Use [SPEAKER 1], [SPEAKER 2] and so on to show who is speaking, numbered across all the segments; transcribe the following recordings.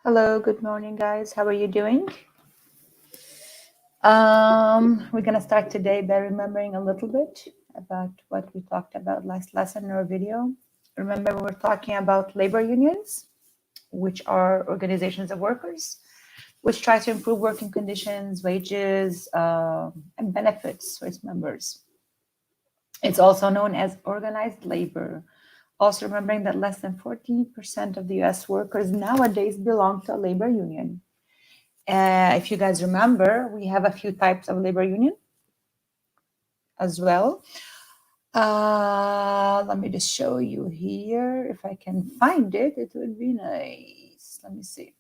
[SPEAKER 1] Hello, good morning, guys. How are you doing? We're going to start today by remembering a little bit about what we talked about last lesson or video. Remember, we were talking about labor unions, which are organizations of workers, which try to improve working conditions, wages, and benefits for its members. It's also known as organized labor. Also remembering that less than 40% of the US workers nowadays belong to a labor union. If you guys remember, we have a few types of labor union as well. Let me just show you here. If I can find it, it would be nice. Let me see.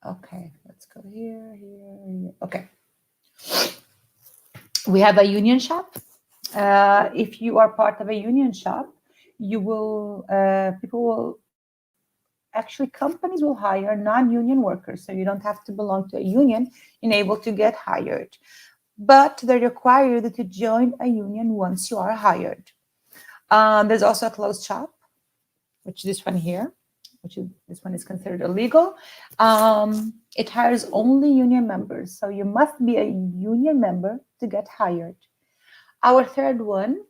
[SPEAKER 1] Okay, let's go here. Okay. We have a union shop. If you are part of a union shop, you will, companies will hire non-union workers. So you don't have to belong to a union in able to get hired. But they require you to join a union once you are hired. There's also a closed shop, which this one here, this one is considered illegal. It hires only union members. So you must be a union member to get hired. Our third one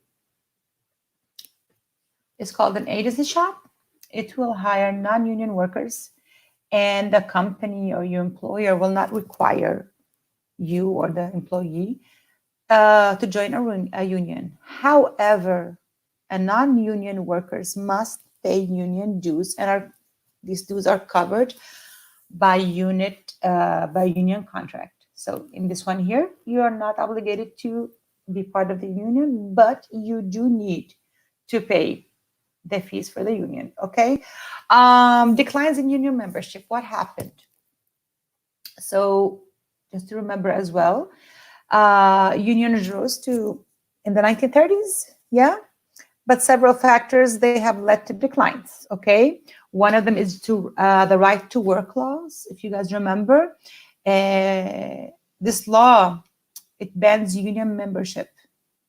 [SPEAKER 1] is called an agency shop. It will hire non-union workers, and the company or your employer will not require you or the employee to join a union. However, a non-union workers must pay union dues, and these dues are covered by union contract. So in this one here, you are not obligated to be part of the union, but you do need to pay the fees for the union. Okay. Declines in union membership. What happened? So just to remember as well, unions rose in the 1930s, yeah, but several factors, they have led to declines, okay? One of them is the right to work laws. If you guys remember, this law, it bans union membership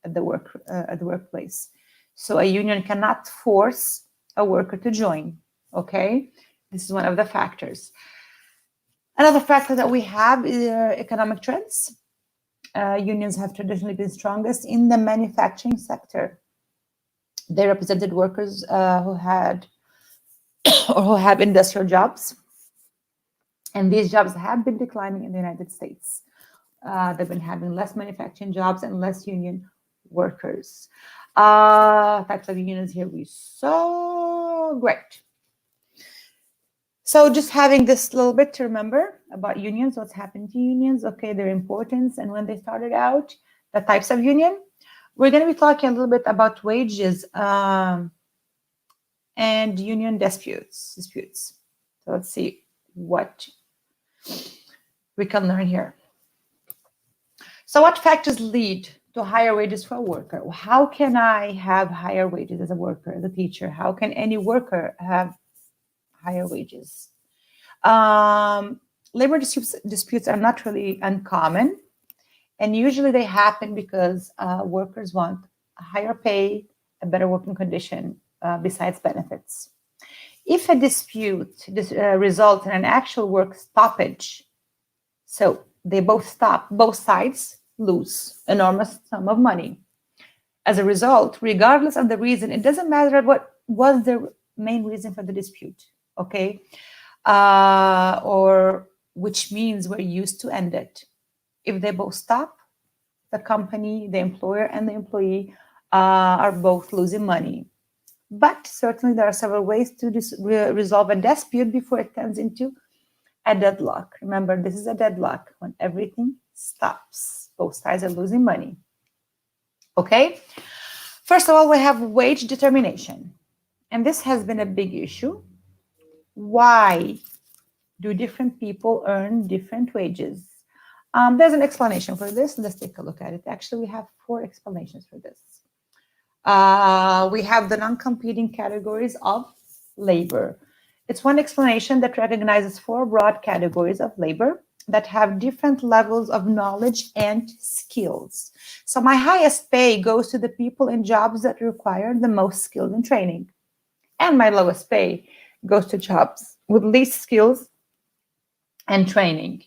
[SPEAKER 1] at the workplace. So a union cannot force a worker to join, okay? This is one of the factors. Another factor that we have is economic trends. Unions have traditionally been strongest in the manufacturing sector. They represented workers who had or who have industrial jobs. And these jobs have been declining in the United States. They've been having less manufacturing jobs and less union workers. Types of unions here we saw. Great. So just having this little bit to remember about unions, what's happened to unions, okay, their importance and when they started out, the types of union. We're going to be talking a little bit about wages and union disputes. So let's see what we can learn here. So what factors lead to higher wages for a worker? How can I have higher wages as a worker, as a teacher? How can any worker have higher wages? Labor disputes are not really uncommon, and usually they happen because workers want a higher pay, a better working condition, besides benefits. If a dispute results in an actual work stoppage, so they both stop, both sides lose enormous sum of money. As a result, regardless of the reason, it doesn't matter what was the main reason for the dispute, okay? Or which means we're used to end it. If they both stop, the company, the employer, and the employee are both losing money. But certainly there are several ways to resolve a dispute before it turns into a deadlock. Remember, this is a deadlock when everything stops. Both sides are losing money. Okay? First of all, we have wage determination. And this has been a big issue. Why do different people earn different wages? There's an explanation for this. Let's take a look at it. Actually, we have 4 explanations for this. We have the non-competing categories of labor. It's one explanation that recognizes 4 broad categories of labor that have different levels of knowledge and skills. So my highest pay goes to the people in jobs that require the most skills and training. And my lowest pay goes to jobs with least skills and training,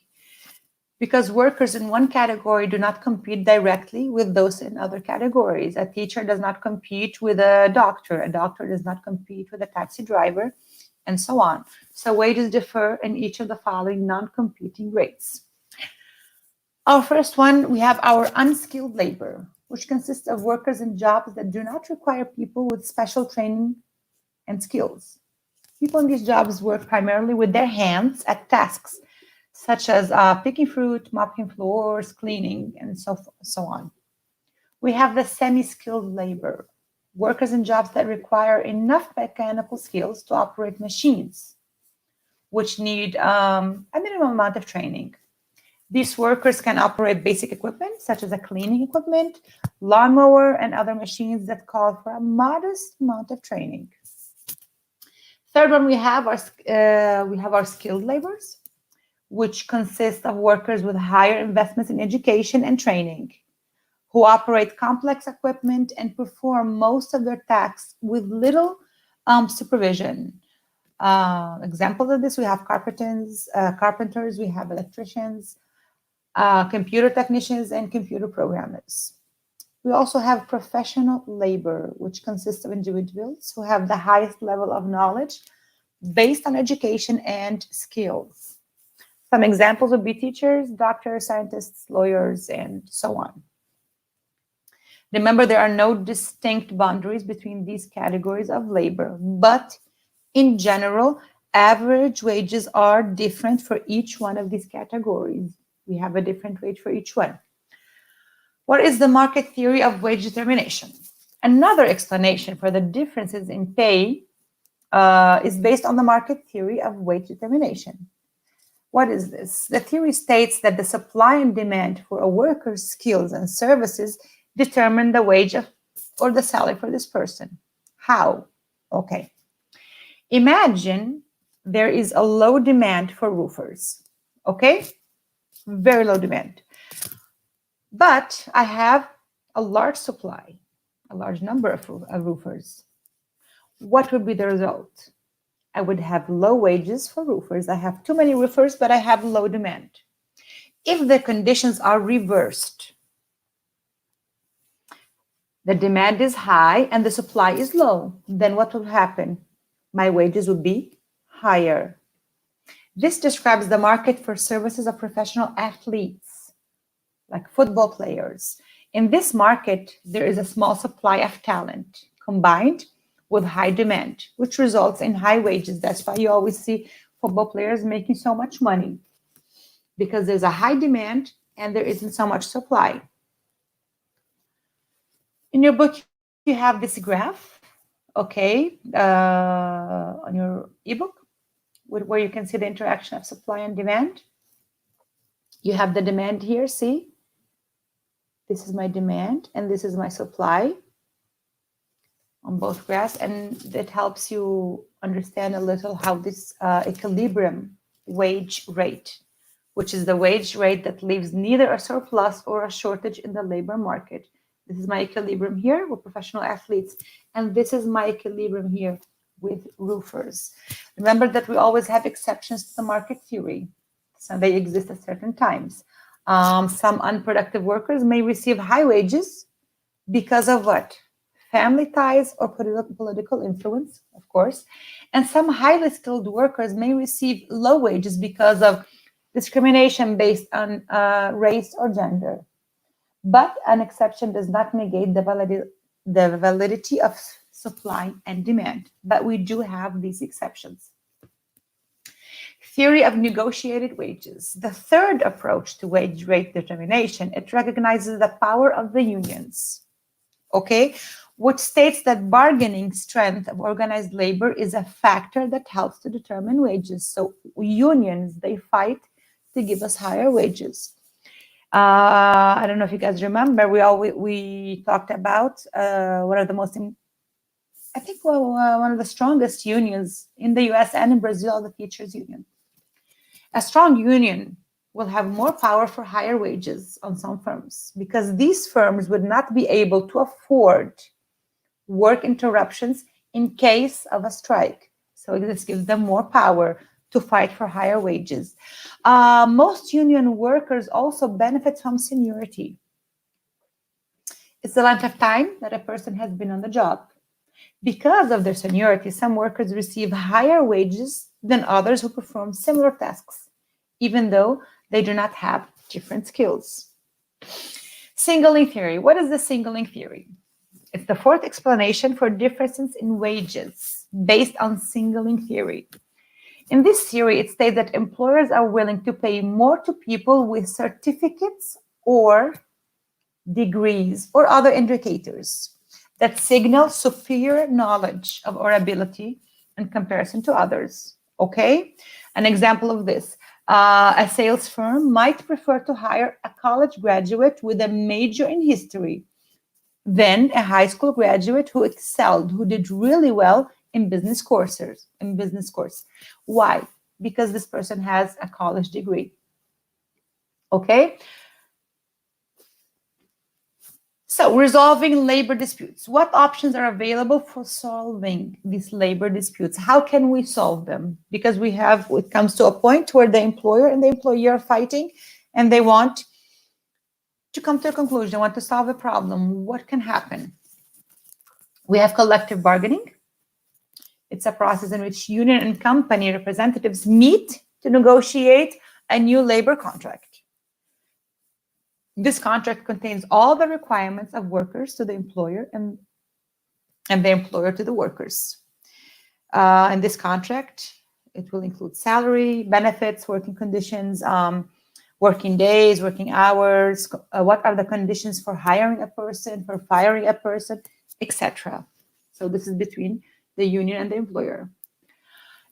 [SPEAKER 1] because workers in one category do not compete directly with those in other categories. A teacher does not compete with a doctor does not compete with a taxi driver, and so on. So wages differ in each of the following non-competing rates. Our first one, we have our unskilled labor, which consists of workers in jobs that do not require people with special training and skills. People in these jobs work primarily with their hands at tasks such as picking fruit, mopping floors, cleaning, and so on. We have the semi-skilled labor, workers in jobs that require enough mechanical skills to operate machines, which need a minimum amount of training. These workers can operate basic equipment, such as a cleaning equipment, lawnmower, and other machines that call for a modest amount of training. Third one, we have our skilled laborers, which consist of workers with higher investments in education and training, who operate complex equipment and perform most of their tasks with little supervision. Examples of this, we have carpenters, we have electricians, computer technicians, and computer programmers. We also have professional labor, which consists of individuals who have the highest level of knowledge based on education and skills. Some examples would be teachers, doctors, scientists, lawyers, and so on. Remember, there are no distinct boundaries between these categories of labor, but in general, average wages are different for each one of these categories. We have a different wage for each one. What is the market theory of wage determination? Another explanation for the differences in pay is based on the market theory of wage determination. What is this? The theory states that the supply and demand for a worker's skills and services determine the wage or the salary for this person. How? Okay. Imagine there is a low demand for roofers. Okay? Very low demand. But I have a large supply, a large number of roofers. What would be the result? I would have low wages for roofers. I have too many roofers, but I have low demand. If the conditions are reversed, the demand is high and the supply is low, then what will happen? My wages will be higher. This describes the market for services of professional athletes, like football players. In this market, there is a small supply of talent combined with high demand, which results in high wages. That's why you always see football players making so much money, because there's a high demand and there isn't so much supply. In your book, you have this graph, okay, on your ebook, where you can see the interaction of supply and demand. You have the demand here, see? This is my demand and this is my supply on both graphs, and it helps you understand a little how this equilibrium wage rate, which is the wage rate that leaves neither a surplus or a shortage in the labor market. This is my equilibrium here with professional athletes, and this is my equilibrium here with roofers. Remember that we always have exceptions to the market theory, so they exist at certain times. Some unproductive workers may receive high wages because of what? Family ties or political influence, of course. And some highly skilled workers may receive low wages because of discrimination based on race or gender. But an exception does not negate the validity of supply and demand. But we do have these exceptions. Theory of negotiated wages. The third approach to wage rate determination, it recognizes the power of the unions, okay, which states that bargaining strength of organized labor is a factor that helps to determine wages. So unions, they fight to give us higher wages. I don't know if you guys remember, we talked about one of the most, I think one of the strongest unions in the US and in Brazil, the teachers union. A strong union will have more power for higher wages on some firms, because these firms would not be able to afford work interruptions in case of a strike. So this gives them more power to fight for higher wages. Most union workers also benefit from seniority. It's the length of time that a person has been on the job. Because of their seniority, some workers receive higher wages than others who perform similar tasks, even though they do not have different skills. Singling theory. What is the singling theory? It's the fourth explanation for differences in wages based on singling theory. In this theory, it states that employers are willing to pay more to people with certificates or degrees or other indicators that signal superior knowledge of or ability in comparison to others. Okay? An example of this. A sales firm might prefer to hire a college graduate with a major in history than a high school graduate who excelled, who did really well in business courses. Why? Because this person has a college degree. Okay? So, resolving labor disputes. What options are available for solving these labor disputes? How can we solve them? Because it comes to a point where the employer and the employee are fighting and they want to come to a conclusion, they want to solve a problem. What can happen? We have collective bargaining. It's a process in which union and company representatives meet to negotiate a new labor contract. This contract contains all the requirements of workers to the employer and the employer to the workers. In this contract, it will include salary, benefits, working conditions, working days, working hours, what are the conditions for hiring a person, for firing a person, etc. So this is between the union and the employer.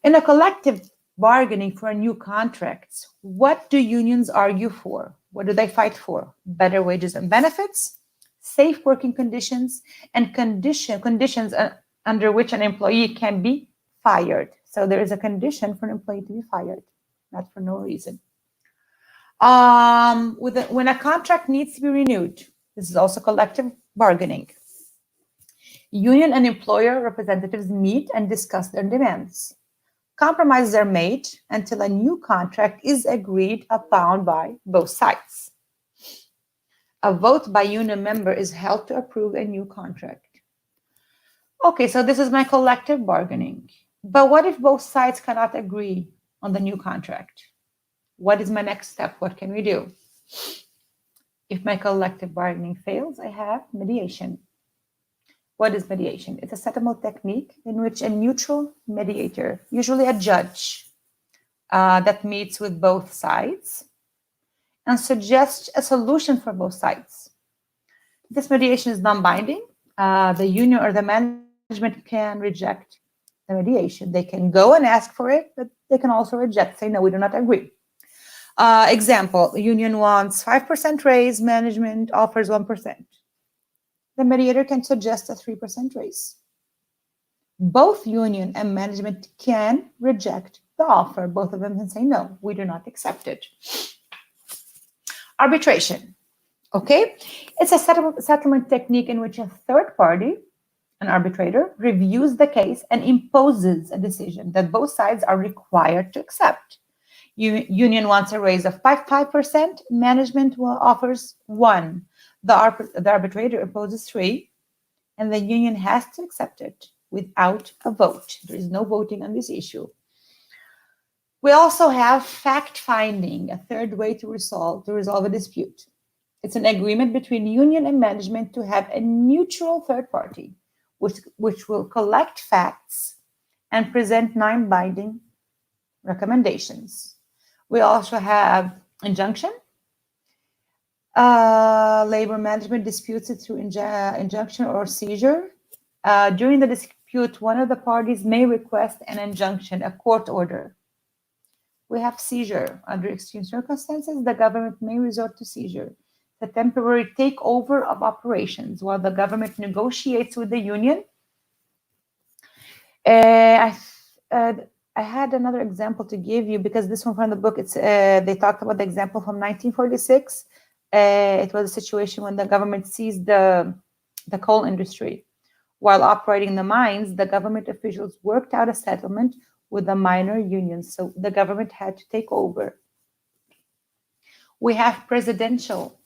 [SPEAKER 1] In a collective bargaining for a new contract, what do unions argue for? What do they fight for? Better wages and benefits, safe working conditions, and conditions under which an employee can be fired. So there is a condition for an employee to be fired, not for no reason. When a contract needs to be renewed, this is also collective bargaining. Union and employer representatives meet and discuss their demands. Compromises are made until a new contract is agreed upon by both sides. A vote by union member is held to approve a new contract. Okay, so this is my collective bargaining. But what if both sides cannot agree on the new contract? What is my next step? What can we do? If my collective bargaining fails, I have mediation. What is mediation? It's a settlement technique in which a neutral mediator, usually a judge, that meets with both sides and suggests a solution for both sides. This mediation is non-binding. The union or the management can reject the mediation. They can go and ask for it, but they can also reject, say, no, we do not agree. Example, the union wants 5% raise, management offers 1%. The mediator can suggest a 3% raise. Both union and management can reject the offer. Both of them can say, no, we do not accept it. Arbitration, okay? It's a settlement technique in which a third party, an arbitrator, reviews the case and imposes a decision that both sides are required to accept. Union wants a raise of 5%, management offers 1%. The arbitrator imposes 3%, and the union has to accept it without a vote. There is no voting on this issue. We also have fact-finding, a third way to resolve a dispute. It's an agreement between union and management to have a neutral third party, which will collect facts and present non-binding recommendations. We also have injunction. Labor management disputes it through injunction or seizure. During the dispute, one of the parties may request an injunction, a court order. We have seizure. Under extreme circumstances, the government may resort to seizure, the temporary takeover of operations while the government negotiates with the union. I had another example to give you because this one from the book, they talked about the example from 1946. It was a situation when the government seized the coal industry. While operating the mines, the government officials worked out a settlement with the miner unions, so the government had to take over. We have presidential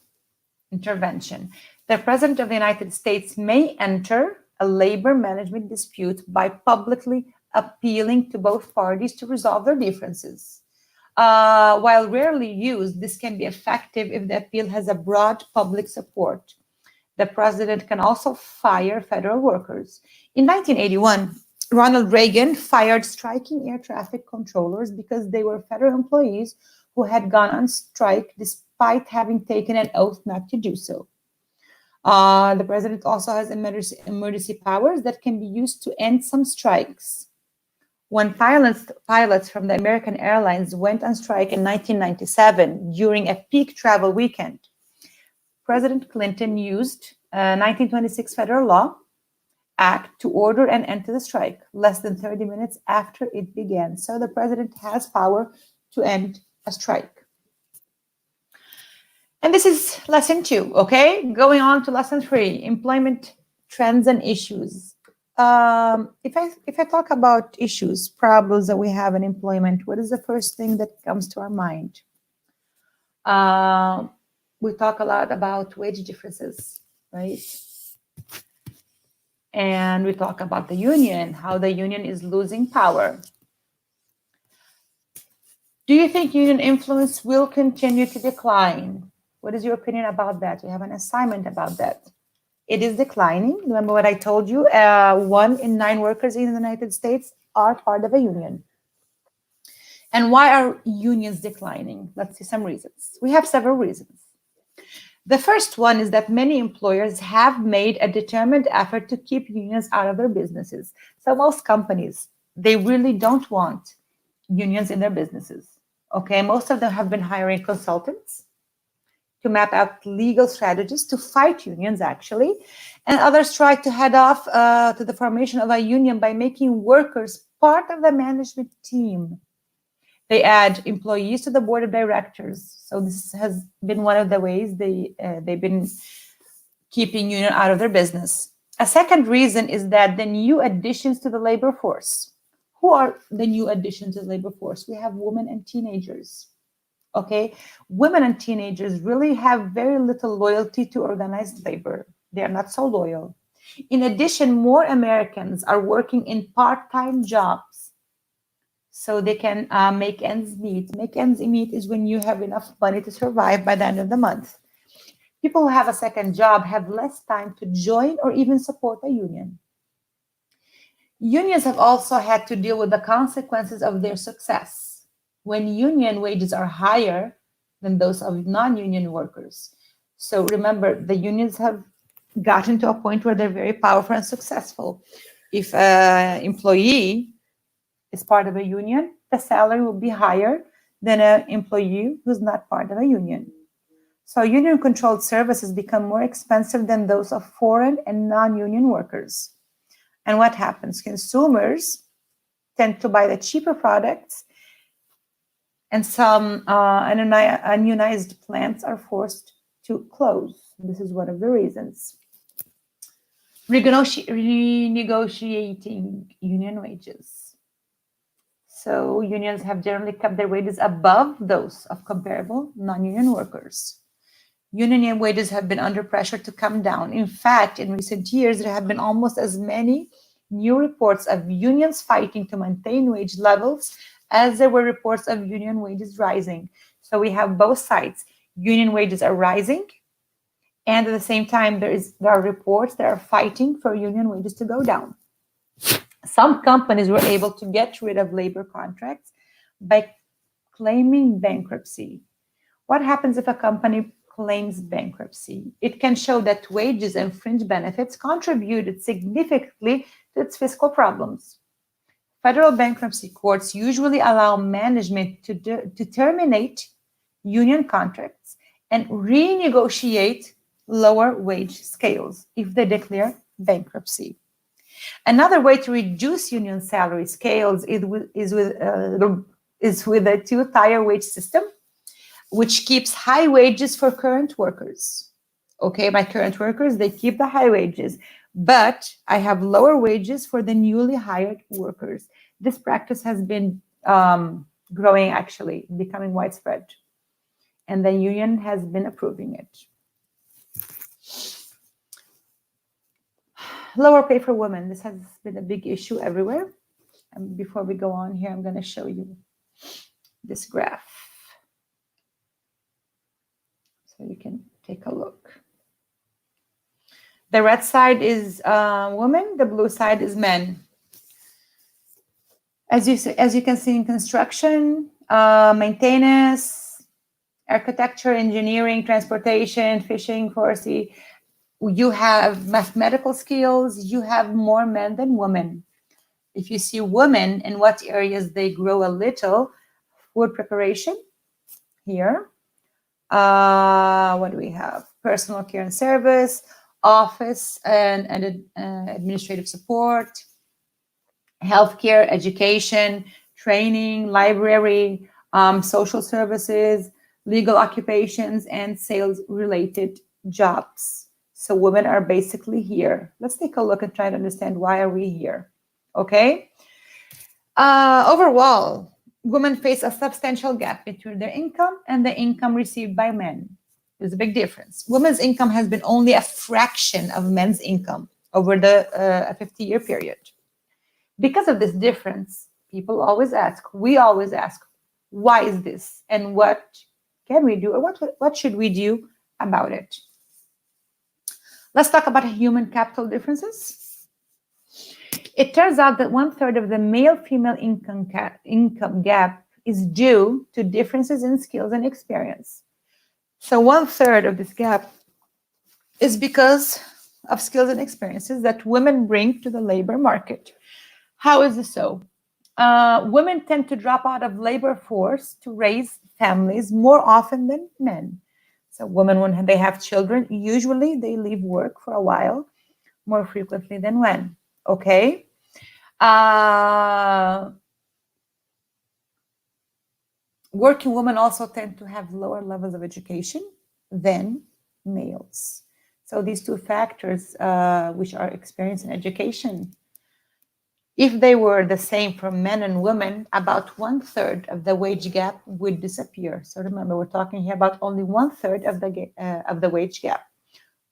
[SPEAKER 1] intervention. The President of the United States may enter a labor management dispute by publicly appealing to both parties to resolve their differences. While rarely used, this can be effective if the appeal has a broad public support. The president can also fire federal workers. In 1981, Ronald Reagan fired striking air traffic controllers because they were federal employees who had gone on strike despite having taken an oath not to do so. The president also has emergency powers that can be used to end some strikes. When pilots from the American Airlines went on strike in 1997 during a peak travel weekend, President Clinton used a 1926 federal law act to order an end to the strike less than 30 minutes after it began. So the president has power to end a strike. And this is lesson 2, okay? Going on to lesson 3, employment trends and issues. If I talk about issues, problems that we have in employment, what is the first thing that comes to our mind? We talk a lot about wage differences, right? And we talk about the union, how the union is losing power. Do you think union influence will continue to decline? What is your opinion about that? We have an assignment about that. It is declining. Remember what I told you? 1 in 9 workers in the United States are part of a union. And why are unions declining? Let's see some reasons. We have several reasons. The first one is that many employers have made a determined effort to keep unions out of their businesses. So most companies, they really don't want unions in their businesses. Okay, most of them have been hiring consultants to map out legal strategies to fight unions, actually. And others try to head off to the formation of a union by making workers part of the management team. They add employees to the board of directors. So this has been one of the ways they've been keeping union out of their business. A second reason is that the new additions to the labor force. Who are the new additions to the labor force? We have women and teenagers. Okay, women and teenagers really have very little loyalty to organized labor. They are not so loyal. In addition, more Americans are working in part-time jobs so they can make ends meet. Make ends meet is when you have enough money to survive by the end of the month. People who have a second job have less time to join or even support a union. Unions have also had to deal with the consequences of their success when union wages are higher than those of non-union workers. So remember, the unions have gotten to a point where they're very powerful and successful. If an employee is part of a union, the salary will be higher than an employee who's not part of a union. So union-controlled services become more expensive than those of foreign and non-union workers. And what happens? Consumers tend to buy the cheaper products, and some unionized plants are forced to close. This is one of the reasons. Renegotiating union wages. So unions have generally kept their wages above those of comparable non-union workers. Union wages have been under pressure to come down. In fact, in recent years, there have been almost as many new reports of unions fighting to maintain wage levels as there were reports of union wages rising. So we have both sides. Union wages are rising, and at the same time, there are reports that are fighting for union wages to go down. Some companies were able to get rid of labor contracts by claiming bankruptcy. What happens if a company claims bankruptcy? It can show that wages and fringe benefits contributed significantly to its fiscal problems. Federal bankruptcy courts usually allow management to terminate union contracts and renegotiate lower wage scales if they declare bankruptcy. Another way to reduce union salary scales is with a two-tier wage system, which keeps high wages for current workers. Okay, my current workers, they keep the high wages, but I have lower wages for the newly hired workers. This practice has been growing, actually, becoming widespread, and the union has been approving it. Lower pay for women. This has been a big issue everywhere. And before we go on here, I'm going to show you this graph so you can take a look. The red side is women, the blue side is men. As you can see in construction, maintenance, architecture, engineering, transportation, fishing, forestry, you have mathematical skills, you have more men than women. If you see women in what areas they grow a little, food preparation here. What do we have? Personal care and service, office and administrative support, healthcare, education, training, library, social services, legal occupations, and sales-related jobs. So women are basically here. Let's take a look and try to understand why are we here. Okay. Overall, women face a substantial gap between their income and the income received by men. There's a big difference. Women's income has been only a fraction of men's income over the 50-year period. Because of this difference, people always ask, we always ask, why is this? And what can we do? Or what should we do about it? Let's talk about human capital differences. It turns out that 1/3 of the male-female income gap is due to differences in skills and experience. So 1/3 of this gap is because of skills and experiences that women bring to the labor market. How is this so? Women tend to drop out of labor force to raise families more often than men. So women, when they have children, usually they leave work for a while more frequently than men. Okay. Working women also tend to have lower levels of education than males. So these two factors, which are experience and education, if they were the same for men and women, about 1/3 of the wage gap would disappear. So remember, we're talking here about only 1/3 of the wage gap,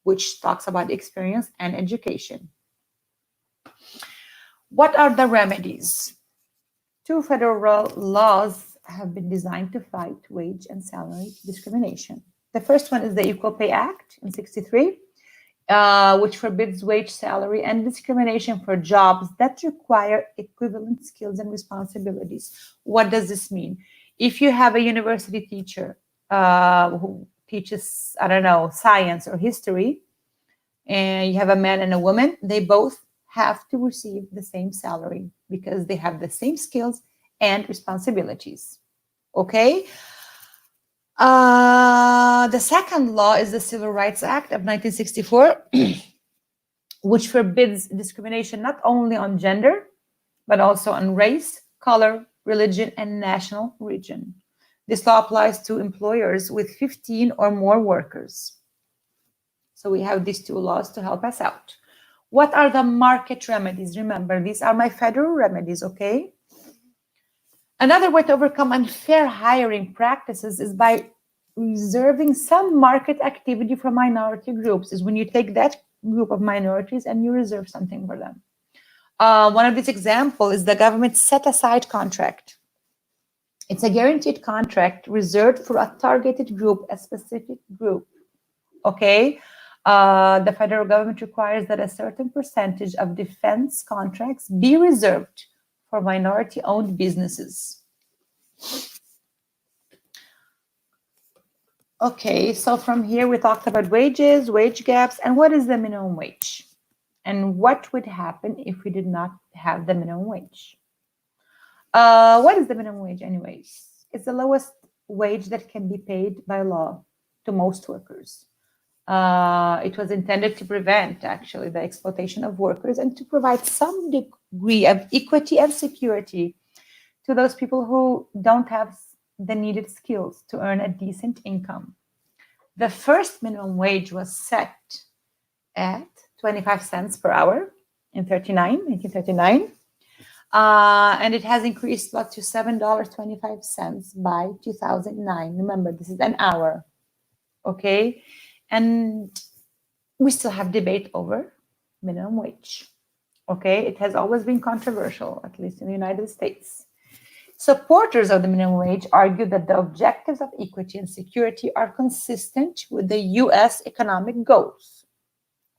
[SPEAKER 1] which talks about experience and education. What are the remedies? 2 federal laws have been designed to fight wage and salary discrimination. The first one is the Equal Pay Act in '63, which forbids wage, salary, and discrimination for jobs that require equivalent skills and responsibilities. What does this mean? If you have a university teacher who teaches, I don't know, science or history, and you have a man and a woman, they both have to receive the same salary because they have the same skills and responsibilities. Okay? The second law is the Civil Rights Act of 1964, which forbids discrimination not only on gender, but also on race, color, religion, and national origin. This law applies to employers with 15 or more workers. So we have these 2 laws to help us out. What are the market remedies? Remember, these are my federal remedies, okay? Another way to overcome unfair hiring practices is by reserving some market activity for minority groups, is when you take that group of minorities and you reserve something for them. One of these examples is the government set-aside contract. It's a guaranteed contract reserved for a targeted group, a specific group, okay? The federal government requires that a certain percentage of defense contracts be reserved for minority-owned businesses. Okay, so from here we talked about wages, wage gaps, and what is the minimum wage? And what would happen if we did not have the minimum wage? What is the minimum wage anyways? It's the lowest wage that can be paid by law to most workers. It was intended to prevent, actually, the exploitation of workers and to provide some degree of equity and security to those people who don't have the needed skills to earn a decent income. The first minimum wage was set at 25 cents per hour in 1939. And it has increased up to $7.25 by 2009. Remember, this is an hour, okay? And we still have debate over minimum wage, okay? It has always been controversial, at least in the United States. Supporters of the minimum wage argue that the objectives of equity and security are consistent with the US economic goals,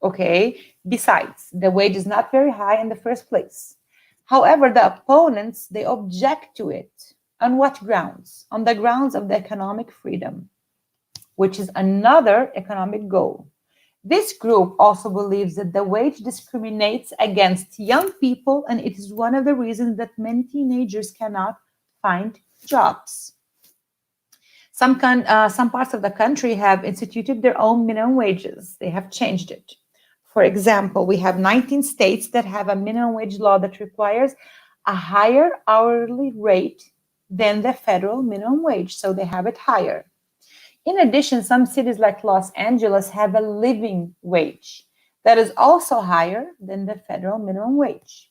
[SPEAKER 1] okay? Besides, the wage is not very high in the first place. However, the opponents, they object to it. On what grounds? On the grounds of the economic freedom, which is another economic goal. This group also believes that the wage discriminates against young people, and it is one of the reasons that many teenagers cannot find jobs. Some parts of the country have instituted their own minimum wages. They have changed it. For example, we have 19 states that have a minimum wage law that requires a higher hourly rate than the federal minimum wage, so they have it higher. In addition, some cities like Los Angeles have a living wage that is also higher than the federal minimum wage.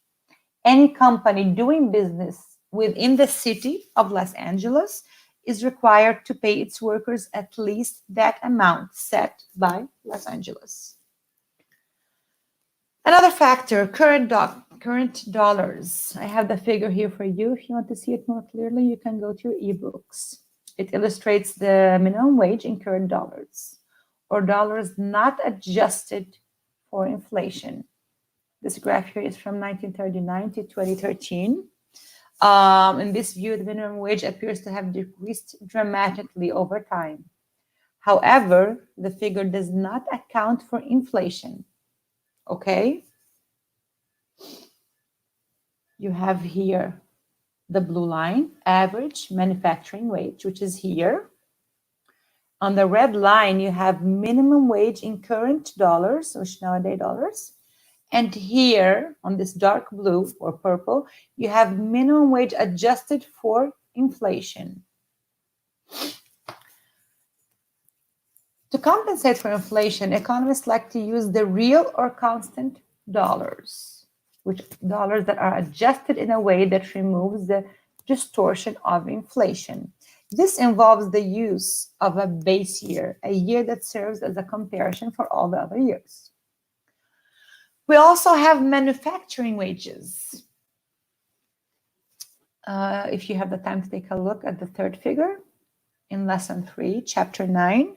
[SPEAKER 1] Any company doing business within the city of Los Angeles is required to pay its workers at least that amount set by Los Angeles. Another factor, current dollars. I have the figure here for you. If you want to see it more clearly, you can go to your ebooks. It illustrates the minimum wage in current dollars, or dollars not adjusted for inflation. This graph here is from 1939 to 2013. In this view, the minimum wage appears to have decreased dramatically over time. However, the figure does not account for inflation. Okay? You have here the blue line, average manufacturing wage, which is here. On the red line, you have minimum wage in current dollars, which nowadays dollars. And here on this dark blue or purple, you have minimum wage adjusted for inflation. To compensate for inflation, economists like to use the real or constant dollars, which dollars that are adjusted in a way that removes the distortion of inflation. This involves the use of a base year, a year that serves as a comparison for all the other years. We also have manufacturing wages. If you have the time to take a look at the third figure in lesson 3, chapter 9,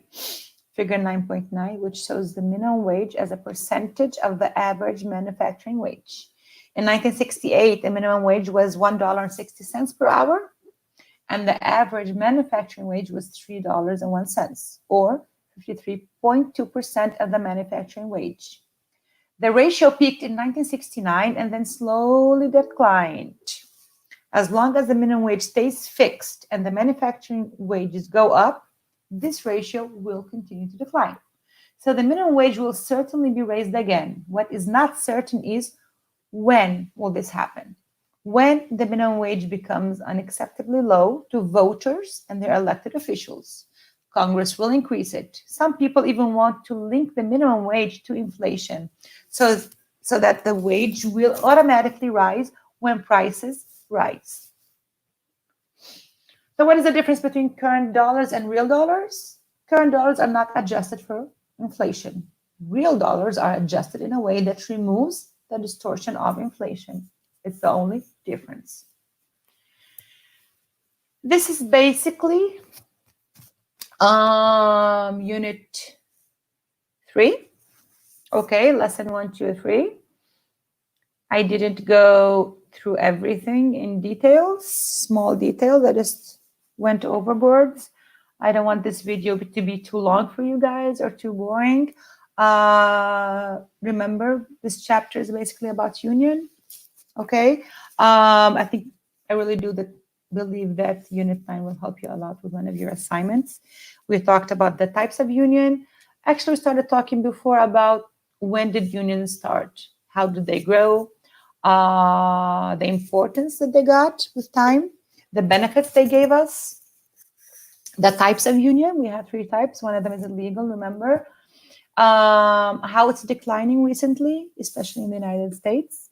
[SPEAKER 1] figure 9.9, which shows the minimum wage as a percentage of the average manufacturing wage. In 1968, the minimum wage was $1.60 per hour, and the average manufacturing wage was $3.01, or 53.2% of the manufacturing wage. The ratio peaked in 1969 and then slowly declined. As long as the minimum wage stays fixed and the manufacturing wages go up, this ratio will continue to decline. So the minimum wage will certainly be raised again. What is not certain is when will this happen? When the minimum wage becomes unacceptably low to voters and their elected officials. Congress will increase it. Some people even want to link the minimum wage to inflation so that the wage will automatically rise when prices rise. So what is the difference between current dollars and real dollars? Current dollars are not adjusted for inflation. Real dollars are adjusted in a way that removes the distortion of inflation. It's the only difference. This is basically unit 3. Okay, lesson 1, 2, 3. I didn't go through everything in details, small details. I just went overboard. I don't want this video to be too long for you guys or too boring. Remember, this chapter is basically about union. Okay, I think I really do believe that Unit 9 will help you a lot with one of your assignments. We talked about the types of union. Actually, we started talking before about when did unions start? How did they grow? The importance that they got with time, the benefits they gave us, the types of union. We have 3 types. One of them is illegal, remember? How it's declining recently, especially in the United States.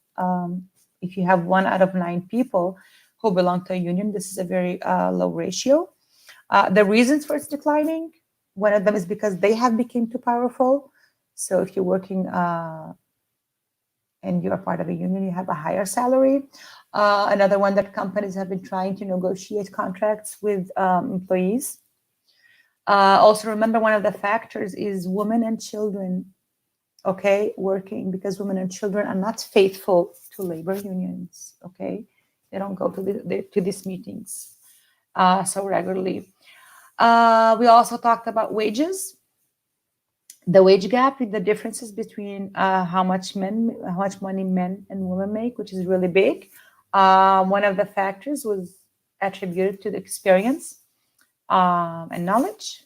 [SPEAKER 1] If you have 1 out of 9 people who belong to a union, this is a very low ratio. The reasons for its declining, one of them is because they have become too powerful. So if you're working and you're part of a union, you have a higher salary. Another one that companies have been trying to negotiate contracts with employees. Also, remember, one of the factors is women and children, okay, working, because women and children are not faithful to labor unions, okay? They don't go to these meetings so regularly. We also talked about wages, the wage gap, the differences between how much money men and women make, which is really big. One of the factors was attributed to the experience and knowledge.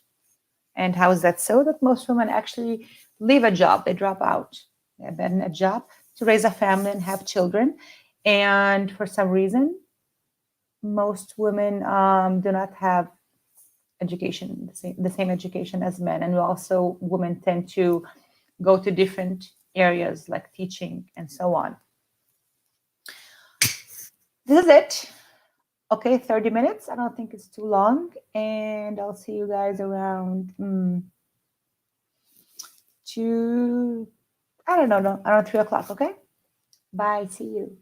[SPEAKER 1] And how is that so? That most women actually leave a job, they drop out, they abandon a job to raise a family and have children. And for some reason, most women do not have education, the same education as men. And also, women tend to go to different areas like teaching and so on. This is it. Okay, 30 minutes. I don't think it's too long. And I'll see you guys around I don't know, around 3 o'clock. Okay? Bye. See you.